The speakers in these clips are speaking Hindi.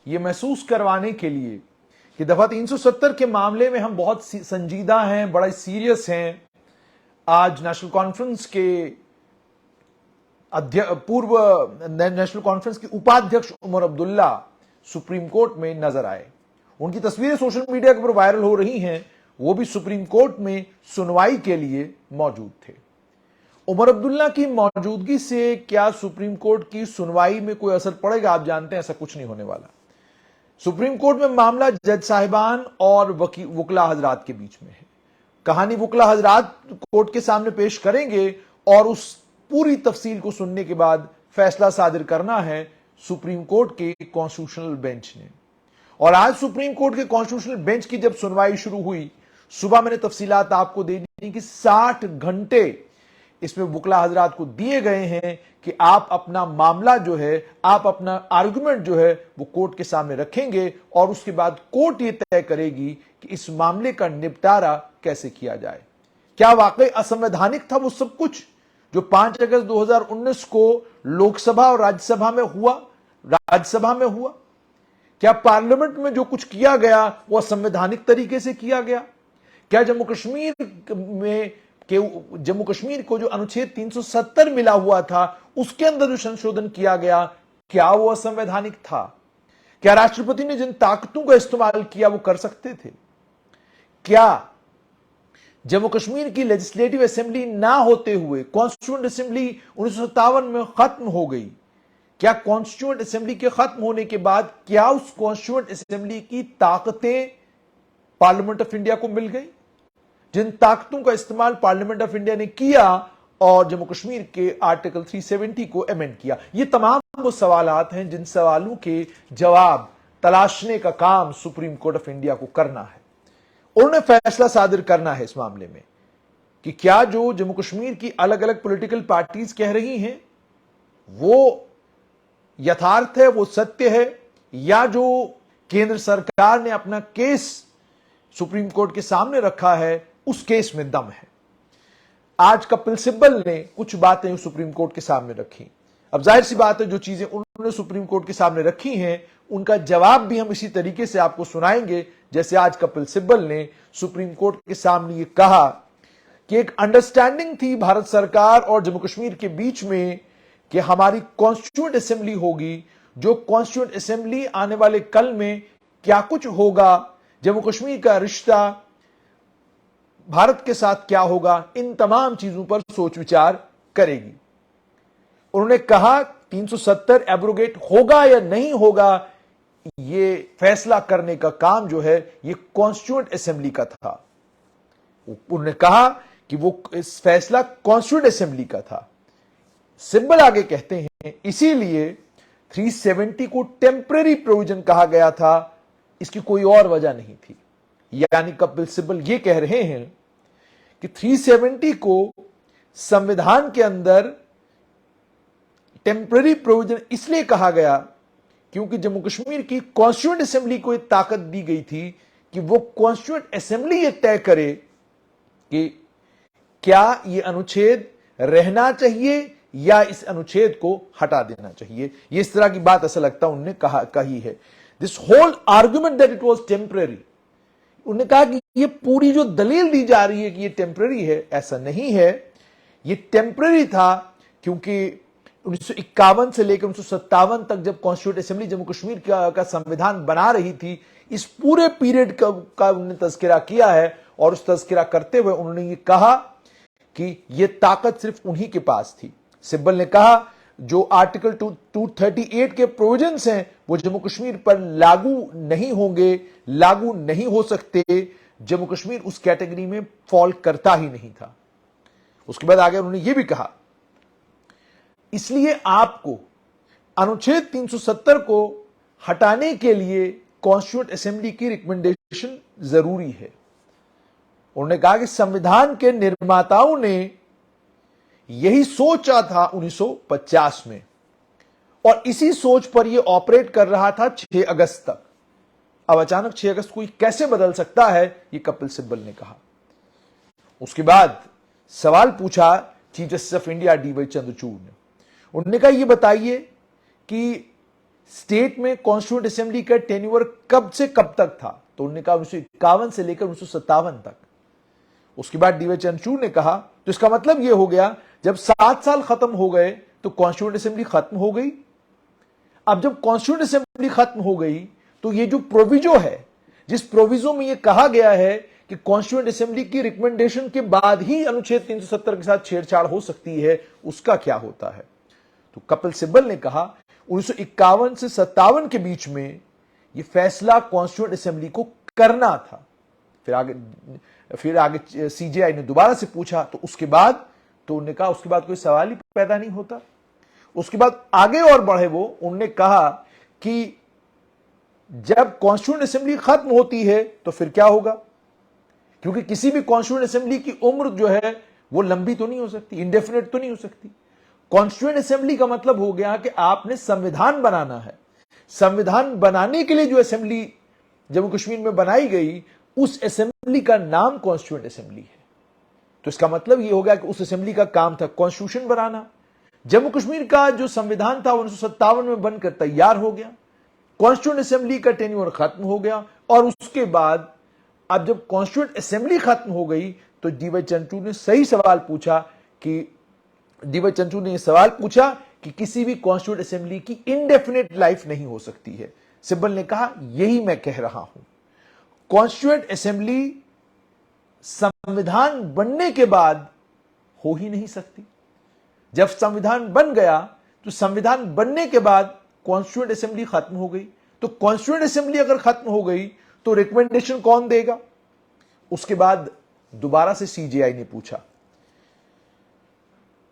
ये महसूस करवाने के लिए कि दफा 370 के मामले में हम बहुत संजीदा हैं, बड़ा सीरियस हैं। आज नेशनल कॉन्फ्रेंस के पूर्व नेशनल कॉन्फ्रेंस के उपाध्यक्ष उमर अब्दुल्ला सुप्रीम कोर्ट में नजर आए। उनकी तस्वीरें सोशल मीडिया के ऊपर वायरल हो रही हैं। वो भी सुप्रीम कोर्ट में सुनवाई के लिए मौजूद थे। उमर अब्दुल्ला की मौजूदगी से क्या सुप्रीम कोर्ट की सुनवाई में कोई असर पड़ेगा? आप जानते हैं ऐसा कुछ नहीं होने वाला। सुप्रीम कोर्ट में मामला जज साहिबान और वकला हजरात के बीच में है। कहानी वकला हजरात कोर्ट के सामने पेश करेंगे और उस पूरी तफसील को सुनने के बाद फैसला सादिर करना है सुप्रीम कोर्ट के कॉन्स्टिट्यूशनल बेंच ने। और आज सुप्रीम कोर्ट के कॉन्स्टिट्यूशनल बेंच की जब सुनवाई शुरू हुई, सुबह मैंने तफसीलात आपको दे दी कि 60 घंटे इसमें वकला हजरात को दिए गए हैं कि आप अपना मामला जो है, आप अपना आर्गुमेंट जो है वो कोर्ट के सामने रखेंगे और उसके बाद कोर्ट ये तय करेगी कि इस मामले का निपटारा कैसे किया जाए। क्या वाकई असंवैधानिक था वो सब कुछ जो 5 अगस्त 2019 को लोकसभा और राज्यसभा में हुआ? क्या पार्लियामेंट में जो कुछ किया गया वो असंवैधानिक तरीके से किया गया? क्या जम्मू कश्मीर को जो अनुच्छेद 370 मिला हुआ था उसके अंदर जो संशोधन किया गया, क्या वो असंवैधानिक था? क्या राष्ट्रपति ने जिन ताकतों का इस्तेमाल किया वो कर सकते थे? क्या जम्मू कश्मीर की लेजिस्लेटिव असेंबली ना होते हुए कॉन्स्टिट्यूएंट असेंबली 1957 में खत्म हो गई? क्या कॉन्स्टिट्यूएंट असेंबली के खत्म होने के बाद क्या उस कॉन्स्टिट्यूएंट असेंबली की ताकतें पार्लियामेंट ऑफ इंडिया को मिल गई? जिन ताकतों का इस्तेमाल पार्लियामेंट ऑफ इंडिया ने किया और जम्मू कश्मीर के आर्टिकल 370 को अमेंड किया, ये तमाम वो सवालात हैं जिन सवालों के जवाब तलाशने का काम सुप्रीम कोर्ट ऑफ इंडिया को करना है। उन्होंने फैसला सादिर करना है इस मामले में कि क्या जो जम्मू कश्मीर की अलग अलग पॉलिटिकल पार्टीज कह रही हैं वो यथार्थ है, वो सत्य है, या जो केंद्र सरकार ने अपना केस सुप्रीम कोर्ट के सामने रखा है उस केस में दम है। आज कपिल सिब्बल ने कुछ बातें सुप्रीम कोर्ट के सामने रखी। अब जाहिर सी बात है जो चीजें उन्होंने सुप्रीम कोर्ट के सामने रखी हैं उनका जवाब भी हम इसी तरीके से आपको सुनाएंगे जैसे आज कपिल सिब्बल ने सुप्रीम कोर्ट के सामने ये कहा कि एक अंडरस्टैंडिंग थी भारत सरकार और जम्मू कश्मीर के बीच में कि हमारी कॉन्स्टिट्यूएंट असेंबली होगी। जो कॉन्स्टिट्यूएंट असेंबली आने वाले कल में क्या कुछ होगा, जम्मू कश्मीर का रिश्ता भारत के साथ क्या होगा, इन तमाम चीजों पर सोच विचार करेगी। उन्होंने कहा 370 एब्रोगेट होगा या नहीं होगा, ये फैसला करने का काम जो है ये कॉन्स्टिट्यूएंट असेंबली का था। उन्होंने कहा कि वो इस फैसला कॉन्स्टिट्यूएंट असेंबली का था। सिब्बल आगे कहते हैं इसीलिए 370 को टेम्पररी प्रोविजन कहा गया था, इसकी कोई और वजह नहीं थी। यानी कपिल सिब्बल ये कह रहे हैं कि 370 को संविधान के अंदर टेम्पररी प्रोविजन इसलिए कहा गया क्योंकि जम्मू कश्मीर की कॉन्स्टिट्यूएंट असेंबली को एक ताकत दी गई थी कि वो कॉन्स्टिट्यूएंट असेंबली ये तय करे कि क्या ये अनुच्छेद रहना चाहिए या इस अनुच्छेद को हटा देना चाहिए। ये इस तरह की बात ऐसा लगता है उन्होंने कही है। This whole argument that it was temporary, उन्होंने कहा कि ये पूरी जो दलील दी जा रही है कि ये टेम्पररी है, ऐसा नहीं है। ये टेम्पररी था क्योंकि 1951 से लेकर 1957 तक जब कॉन्स्टिट्यूएंट असेंबली जम्मू कश्मीर का संविधान बना रही थी, इस पूरे पीरियड का उन्होंने तज़किरा किया है और उस तज़किरा करते हुए उन्होंने ये कहा कि ये ताकत सिर्फ उन्हीं के पास थी। सिब्बल ने कहा जो आर्टिकल 238 के प्रोविजंस हैं वो जम्मू कश्मीर पर लागू नहीं होंगे, लागू नहीं हो सकते। जम्मू कश्मीर उस कैटेगरी में फॉल करता ही नहीं था। उसके बाद आगे उन्होंने ये भी कहा इसलिए आपको अनुच्छेद 370 को हटाने के लिए कॉन्स्टिट्यूएंट असेंबली की रिकमेंडेशन जरूरी है। उन्होंने कहा कि संविधान के निर्माताओं ने यही सोचा था 1950 में और इसी सोच पर यह ऑपरेट कर रहा था 6 अगस्त तक। अब अचानक 6 अगस्त को कैसे बदल सकता है, यह कपिल सिब्बल ने कहा। उसके बाद सवाल पूछा chief justice of India D Y Chandrachud ने। उन्होंने कहा यह बताइए कि स्टेट में कॉन्स्टिट्यूएंट असेंबली का टेन्योर कब से कब तक था? तो उन्होंने कहा 1951 से लेकर 1957 तक। उसके बाद डीवाई चंद्रचूड़ ने कहा, तो इसका मतलब यह हो गया जब 7 साल खत्म हो गए तो कॉन्स्टिट्यूएंट असेंबली खत्म हो गई। अब जब कॉन्स्टिट्यूएंट असेंबली खत्म हो गई तो ये जो प्रोविजो है, जिस प्रोविजो में यह कहा गया है कि कॉन्स्टिट्यूएंट असेंबली की रिकमेंडेशन के बाद ही अनुच्छेद 370 के साथ छेड़छाड़ हो सकती है, उसका क्या होता है? तो कपिल सिब्बल ने कहा 1951 से 57 के बीच में यह फैसला कॉन्स्टिट्यूएंट असेंबली को करना था। फिर आगे सीजेआई ने दोबारा से पूछा, तो उसके बाद तो उन्होंने कहा उसके बाद कोई सवाल ही पैदा नहीं होता। उसके बाद आगे और बढ़े वो, उन्होंने कहा कि जब कॉन्स्टिट्यूएंट असेंबली खत्म होती है तो फिर क्या होगा? क्योंकि किसी भी कॉन्स्टिट्यूएंट असेंबली की उम्र जो है वो लंबी तो नहीं हो सकती, इंडेफिनेट तो नहीं हो सकती। कॉन्स्टिट्यूएंट असेंबली का मतलब हो गया कि आपने संविधान बनाना है। संविधान बनाने के लिए जो असेंबली जम्मू कश्मीर में बनाई गई, उस असेंबली का नाम कॉन्स्टिट्यूएंट असेंबली है। तो इसका मतलब यह हो गया कि उस असेंबली का काम था कॉन्स्टिट्यूशन बनाना। जम्मू कश्मीर का जो संविधान था 1957 में बनकर तैयार हो गया, कॉन्स्टिट्यूएंट असेंबली का टेन्योर खत्म हो गया, और उसके बाद अब जब कॉन्स्टिट्यूएंट असेंबली खत्म हो गई तो डीवाई चंद्रचूड़ ने सही सवाल पूछा कि किसी भी कॉन्स्टिट्यूएंट असेंबली की इंडेफिनिट लाइफ नहीं हो सकती है। सिब्बल ने कहा यही मैं कह रहा हूं, कॉन्स्टिट्यूएंट असेंबली संविधान बनने के बाद हो ही नहीं सकती। जब संविधान बन गया तो संविधान बनने के बाद कॉन्स्टिट्यूएंट असेंबली खत्म हो गई। तो कॉन्स्टिट्यूएंट असेंबली अगर खत्म हो गई तो रिकमेंडेशन कौन देगा? उसके बाद दोबारा से सीजेआई ने पूछा,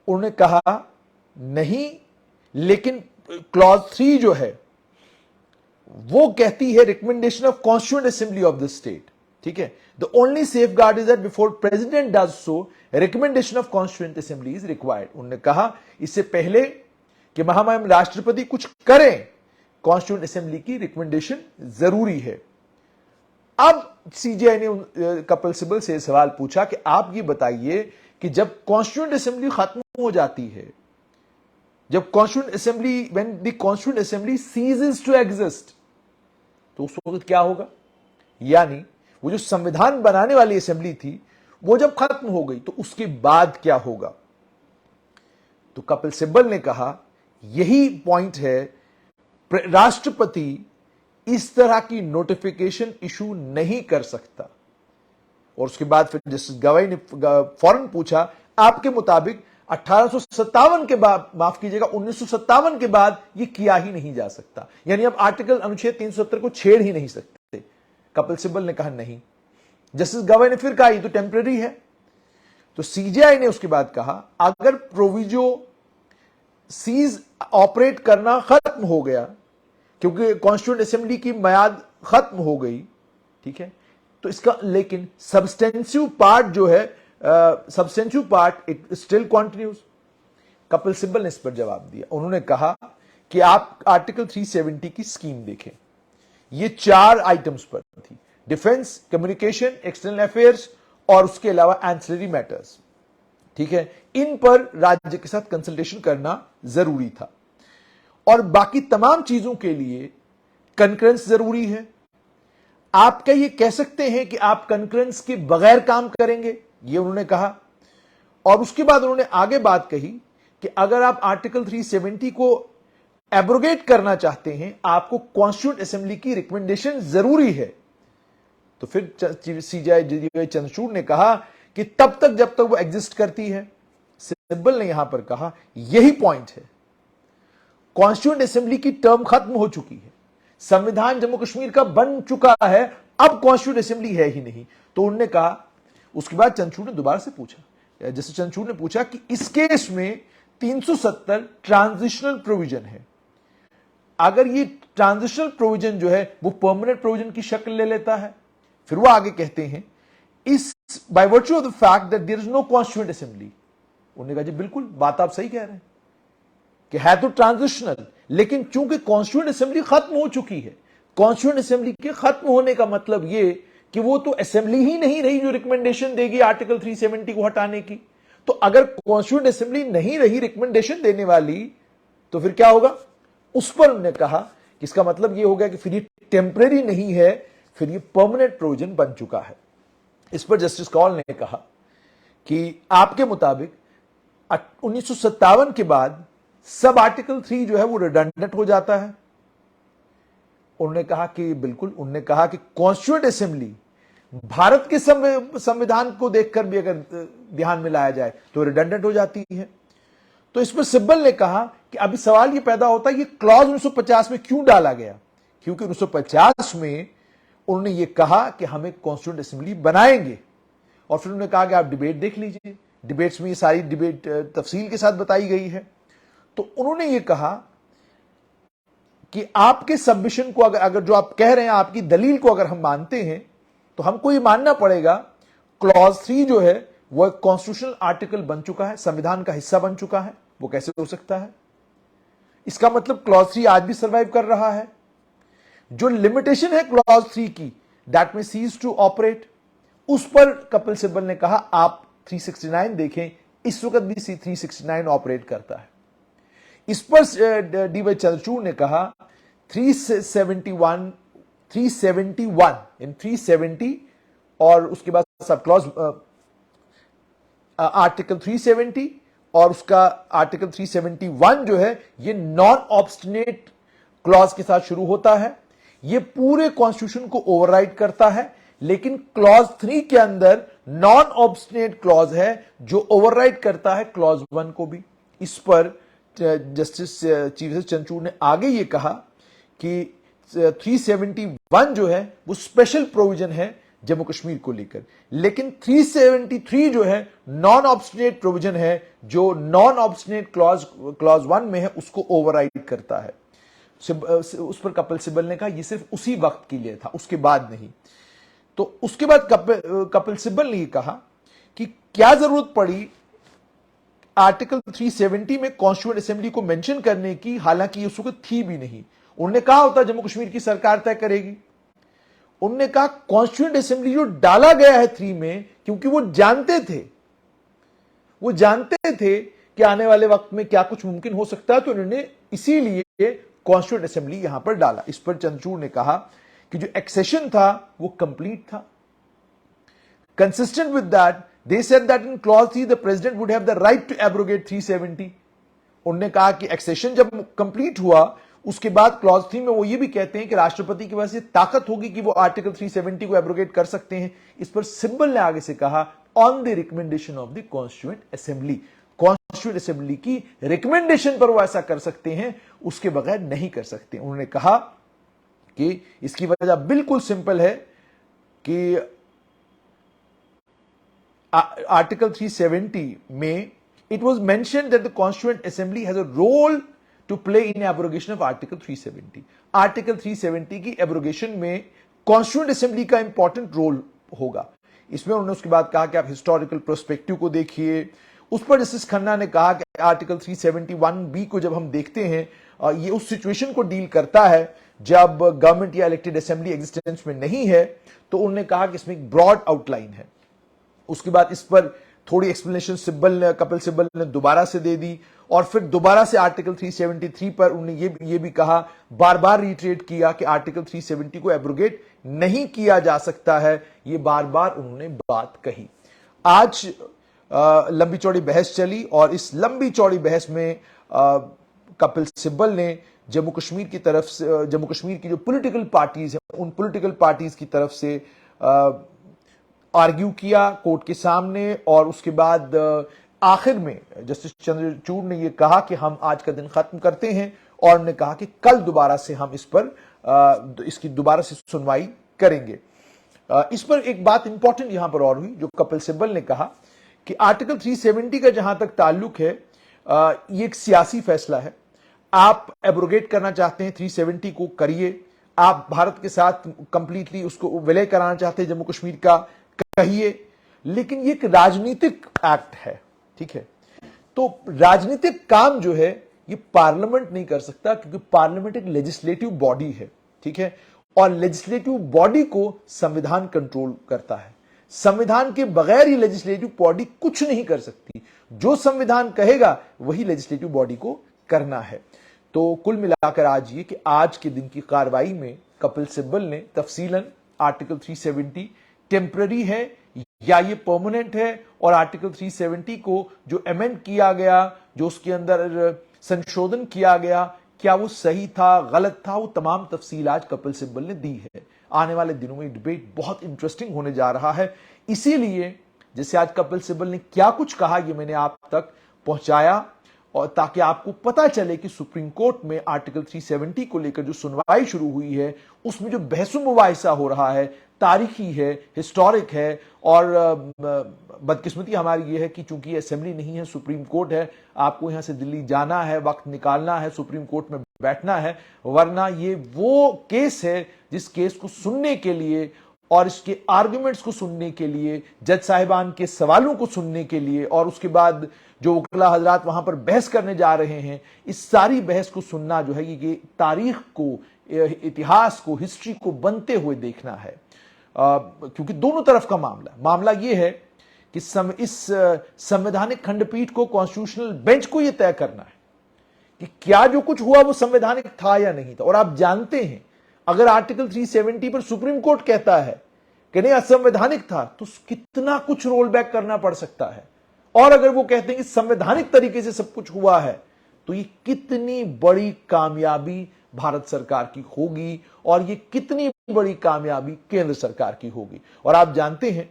उन्होंने कहा नहीं, लेकिन क्लॉज 3 जो है वो कहती है recommendation of constituent assembly of the state. ठीक है, the only safe guard is that before president does so recommendation of constituent assembly is required. उन्होंने कहा इससे पहले कि महामहिम राष्ट्रपति कुछ करें, कॉन्स्टिट्यूएंट असेंबली की रिकमेंडेशन जरूरी है। अब सीजेआई ने कपिल सिब्बल से सवाल पूछा कि आप ये बताइए कि जब कॉन्स्टिट्यूएंट असेंबली खत्म हो जाती है, जब constituent assembly when the constituent assembly ceases to exist, तो उस वक्त क्या होगा? यानी वो जो संविधान बनाने वाली असेंबली थी वो जब खत्म हो गई तो उसके बाद क्या होगा? तो कपिल सिब्बल ने कहा यही पॉइंट है, राष्ट्रपति इस तरह की नोटिफिकेशन इशू नहीं कर सकता। और उसके बाद फिर जस्टिस गवाई ने फौरन पूछा, आपके मुताबिक 1857 के बाद, माफ कीजिएगा 1957 के बाद यह किया ही नहीं जा सकता, यानी अब आर्टिकल अनुच्छेद 370 को छेड़ ही नहीं सकते। कपिल सिब्बल ने कहा नहीं। जस्टिस गवाई ने फिर कहा ये तो टेम्पररी है। तो सीजेआई ने उसके बाद कहा अगर प्रोविजो सीज ऑपरेट करना खत्म हो गया, क्योंकि कॉन्स्टिट्यूएंट असेंबली की म्याद खत्म हो गई, ठीक है, तो इसका लेकिन सब्सटेंसिव पार्ट जो है, substantive part it still continues. Kapil Sibal ने इस पर जवाब दिया। उन्होंने कहा कि आप आर्टिकल 370 की स्कीम देखें, ये 4 आइटम्स पर थी, डिफेंस, कम्युनिकेशन, एक्सटर्नल अफेयर्स और उसके अलावा एंसिलरी मैटर्स। ठीक है, इन पर राज्य के साथ कंसल्टेशन करना जरूरी था, और बाकी तमाम चीजों के लिए कंकरेंस जरूरी है। आप क्या ये कह सकते हैं कि आप कंकरेंस के बगैर काम करेंगे, ये उन्होंने कहा। और उसके बाद उन्होंने आगे बात कही कि अगर आप आर्टिकल 370 को एब्रोगेट करना चाहते हैं, आपको कॉन्स्टिट्यूएंट असेंबली की रिकमेंडेशन जरूरी है। तो फिर सीजेआई चंद्रचूड़ ने कहा कि तब तक जब तक वो एग्जिस्ट करती है। सिब्बल ने यहां पर कहा यही पॉइंट है, कॉन्स्टिट्यूएंट असेंबली की टर्म खत्म हो चुकी है, संविधान जम्मू कश्मीर का बन चुका है, अब कॉन्स्टिट्यूएंट असेंबली है ही नहीं। तो उन्होंने कहा, उसके बाद चंद्रचूड़ ने दोबारा से पूछा, जैसे चंद्रचूड़ ने पूछा कि इस केस में 370 ट्रांजिशनल प्रोविजन है, अगर ये ट्रांजिशनल प्रोविजन जो है वो परमानेंट प्रोविजन की शक्ल ले लेता है। फिर वो आगे कहते हैं इस by virtue of the fact that there is no constituent assembly. उन्होंने कहा जी बिल्कुल, बात आप सही कह रहे हैं कि है तो ट्रांजिशनल, लेकिन चूंकि कॉन्स्टिट्यूएंट असेंबली खत्म हो चुकी है, कॉन्स्टिट्यूएंट असेंबली के खत्म होने का मतलब ये कि वो तो असेंबली ही नहीं रही जो रिकमेंडेशन देगी आर्टिकल 370 को हटाने की। तो अगर कॉन्स्टिट्यूएंट असेंबली नहीं रही रिकमेंडेशन देने वाली, तो फिर क्या होगा? उस पर उन्होंने कहा इसका मतलब यह हो गया कि फिर ये टेम्परेरी नहीं है, फिर ये परमानेंट प्रोविजन बन चुका है। इस पर जस्टिस कौल ने कहा कि आपके मुताबिक 1957 के बाद सब आर्टिकल 3 जो है वो रिडंडेंट हो जाता है। उन्होंने कहा कि बिल्कुल। उन्होंने कहा कि कॉन्स्टिट्यूएंट असेंबली भारत के संविधान को देखकर भी अगर ध्यान में लाया जाए तो रिडंडेंट हो जाती है। तो इस पर सिब्बल ने कहा कि अभी सवाल यह पैदा होता है ये क्लॉज 1950 में क्यों डाला गया, क्योंकि 1950 में उन्होंने ये कहा कि हम एक कॉन्स्टिट्यूएंट असेंबली बनाएंगे, और फिर उन्होंने कहा कि आप डिबेट देख लीजिए, डिबेट्स में ये सारी डिबेट तफसील के साथ बताई गई है। तो उन्होंने ये कहा कि आपके सबमिशन को अगर जो आप कह रहे हैं, आपकी दलील को अगर हम मानते हैं तो हमको ये मानना पड़ेगा क्लॉज 3 जो है वो एक कॉन्स्टिट्यूशनल आर्टिकल बन चुका है, संविधान का हिस्सा बन चुका है। वो कैसे हो सकता है? इसका मतलब क्लॉज 3 आज भी सर्वाइव कर रहा है। जो लिमिटेशन है क्लॉज 3 की, दैट में सीज टू ऑपरेट, उस पर कपिल सिब्बल ने कहा आप 369 देखें, इस वक्त भी 369 ऑपरेट करता है। इस पर डी वाई चंद्रचूड़ ने कहा 371 इन 370 और उसके बाद सब क्लॉज आर्टिकल 370 और उसका आर्टिकल 371 जो है ये नॉन ऑब्स्टिनेट क्लॉज के साथ शुरू होता है। ये पूरे कॉन्स्टिट्यूशन को ओवरराइड करता है, लेकिन क्लॉज 3 के अंदर नॉन ऑब्स्टिनेट क्लॉज है जो ओवरराइड करता है क्लॉज 1 को भी। इस पर जस्टिस चीफ जस्टिस चंद्रचूड़ ने आगे ये कहा कि 371 जो है वो स्पेशल प्रोविजन है जम्मू कश्मीर को लेकर, लेकिन 373 जो है नॉन ऑब्स्टिनेट प्रोविजन है जो नॉन ऑब्स्टिनेट क्लॉज 1 में है, उसको ओवरराइड करता है। उस पर कपिल सिब्बल ने कहा यह सिर्फ उसी वक्त के लिए था, उसके बाद नहीं। तो उसके बाद कपिल सिब्बल ने यह कहा कि क्या जरूरत पड़ी आर्टिकल 370 में कॉन्स्टिट्यूएंट असेंबली को मेंशन करने की, हालांकि उस वक्त थी भी नहीं। उन्होंने कहा होता जम्मू कश्मीर की सरकार तय करेगी। उन्होंने कहा कॉन्स्टिट्यूएंट असेंबली जो डाला गया है 3 में, क्योंकि वो जानते थे कि आने वाले वक्त में क्या कुछ मुमकिन हो सकता है, तो उन्होंने इसीलिए कॉन्स्टिट्यूएंट असेंबली यहां पर डाला। इस पर चंद्रचूड़ ने कहा कि जो एक्सेशन था वो कंप्लीट था। Consistent with that they said that in clause 3 the president would have the right to abrogate 370। उन्होंने कहा कि एक्सेशन जब कंप्लीट हुआ उसके बाद क्लॉज 3 में वो ये भी कहते हैं कि राष्ट्रपति के पास ये ताकत होगी कि वो आर्टिकल 370 को एब्रोगेट कर सकते हैं। इस पर सिब्बल ने आगे से कहा on the recommendation of the constituent assembly, constituent assembly की रिकमेंडेशन पर वो ऐसा कर सकते हैं, उसके बगैर नहीं कर सकते। उन्होंने कहा कि इसकी वजह बिल्कुल सिंपल है कि आर्टिकल 370 में it was mentioned that the constituent assembly has a role to play in abrogation of article 370। Article 370 की एब्रोगेशन में कॉन्स्टिट्यूएंट असेंबली का इंपॉर्टेंट रोल होगा। इसमें उन्होंने उसके बाद कहा कि आप हिस्टोरिकल पर्सपेक्टिव को देखिए। उस पर जस्टिस खन्ना ने कहा कि आर्टिकल 371 को जब हम देखते हैं, ये उस सिचुएशन को डील करता है जब गवर्नमेंट या इलेक्टेड असेंबली एग्जिस्टेंस में नहीं है। तो उन्होंने कहा कि इसमें एक ब्रॉड आउटलाइन है। उसके बाद इस पर थोड़ी एक्सप्लेनेशन कपिल सिब्बल ने दोबारा से दे दी, और फिर दोबारा से आर्टिकल 373 पर उन्होंने ये भी कहा, बार बार रिट्रेट किया कि आर्टिकल 370 को एब्रोगेट नहीं किया जा सकता है। ये बार बार उन्होंने बात कही। आज लंबी चौड़ी बहस चली, और इस लंबी चौड़ी बहस में कपिल सिब्बल ने जम्मू कश्मीर की तरफ से, जम्मू कश्मीर की जो पॉलिटिकल पार्टीज हैं उन पॉलिटिकल पार्टीज की तरफ से आर्ग्यू किया कोर्ट के सामने, और उसके बाद आखिर में जस्टिस चंद्रचूड़ ने यह कहा कि हम आज का दिन खत्म करते हैं, और उन्होंने कहा कि कल दोबारा से हम इस पर इसकी दोबारा से सुनवाई करेंगे। इस पर एक बात इंपॉर्टेंट यहां पर और हुई, जो कपिल सिब्बल ने कहा कि आर्टिकल 370 का जहां तक ताल्लुक है, ये एक सियासी फैसला है। आप एब्रोगेट करना चाहते हैं 370 को करिए, आप भारत के साथ कंप्लीटली उसको विलय कराना चाहते हैं जम्मू कश्मीर का, कहिए, लेकिन ये एक राजनीतिक एक्ट है, ठीक है। तो राजनीतिक काम जो है ये पार्लियामेंट नहीं कर सकता, क्योंकि पार्लियामेंट एक लेजिस्लेटिव बॉडी है, ठीक है, और लेजिस्लेटिव बॉडी को संविधान कंट्रोल करता है। संविधान के बगैर ही लेजिस्लेटिव बॉडी कुछ नहीं कर सकती। जो संविधान कहेगा वही लेजिस्लेटिव बॉडी को करना है। तो कुल मिलाकर आज ये कि आज के दिन की कार्रवाई में कपिल सिब्बल ने तफसीलन आर्टिकल 370 टेम्पररी है या ये परमानेंट है, और आर्टिकल 370 को जो अमेंड किया गया, जो उसके अंदर संशोधन किया गया, क्या वो सही था, गलत था, वो तमाम तफसील आज कपिल सिब्बल ने दी है। आने वाले दिनों में डिबेट बहुत इंटरेस्टिंग होने जा रहा है। इसीलिए जैसे आज कपिल सिब्बल ने क्या कुछ कहा ये मैंने आप तक पहुंचाया, और ताकि आपको पता चले कि सुप्रीम कोर्ट में आर्टिकल 370 को लेकर जो सुनवाई शुरू हुई है उसमें जो बहसो मुबाहिसा हो रहा है तारीखी है, हिस्टोरिक है, और बदकिस्मती हमारी ये है कि चूंकि असेंबली नहीं है, सुप्रीम कोर्ट है, आपको यहां से दिल्ली जाना है, वक्त निकालना है, सुप्रीम कोर्ट में बैठना है, वरना ये वो केस है जिस केस को सुनने के लिए और इसके आर्गुमेंट्स को सुनने के लिए, जज साहिबान के सवालों को सुनने के लिए, और उसके बाद जो वकीला हजरात वहां पर बहस करने जा रहे हैं, इस सारी बहस को सुनना जो है ये तारीख को, इतिहास को, हिस्ट्री को बनते हुए देखना है। क्योंकि दोनों तरफ का मामला यह है कि इस संवैधानिक खंडपीठ को, कॉन्स्टिट्यूशनल बेंच को यह तय करना है कि क्या जो कुछ हुआ वो संवैधानिक था या नहीं था। और आप जानते हैं अगर आर्टिकल 370 पर सुप्रीम कोर्ट कहता है कि नहीं असंवैधानिक था, तो कितना कुछ रोल बैक करना पड़ सकता है। और अगर वो कहते हैं कि संवैधानिक तरीके से सब कुछ हुआ है, तो ये कितनी बड़ी कामयाबी भारत सरकार की होगी, और ये कितनी बड़ी कामयाबी केंद्र सरकार की होगी। और आप जानते हैं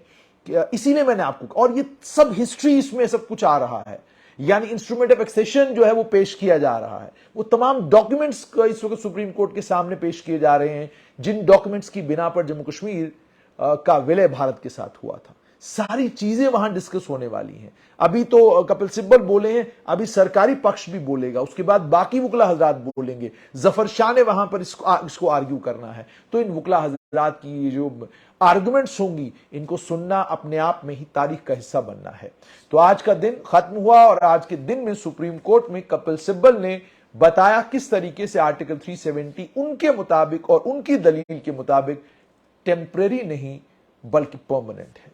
कि इसीलिए मैंने आपको, और ये सब हिस्ट्री इसमें सब कुछ आ रहा है, यानी इंस्ट्रूमेंट ऑफ एक्सेशन जो है वो पेश किया जा रहा है, वो तमाम डॉक्यूमेंट्स इस वक्त सुप्रीम कोर्ट के सामने पेश किए जा रहे हैं, जिन डॉक्यूमेंट्स की बिना पर जम्मू कश्मीर का विलय भारत के साथ हुआ था। सारी चीजें वहां डिस्कस होने वाली हैं। अभी तो कपिल सिब्बल बोले हैं, अभी सरकारी पक्ष भी बोलेगा, उसके बाद बाकी वकला हजरात बोलेंगे, जफर शाह ने वहां पर इसको आर्ग्यू करना है। तो इन वकला हजरात की जो आर्गुमेंट्स होंगी, इनको सुनना अपने आप में ही तारीख का हिस्सा बनना है। तो आज का दिन खत्म हुआ, और आज के दिन में सुप्रीम कोर्ट में कपिल सिब्बल ने बताया किस तरीके से आर्टिकल 370 उनके मुताबिक और उनकी दलील के मुताबिक टेम्परेरी नहीं बल्कि परमानेंट है।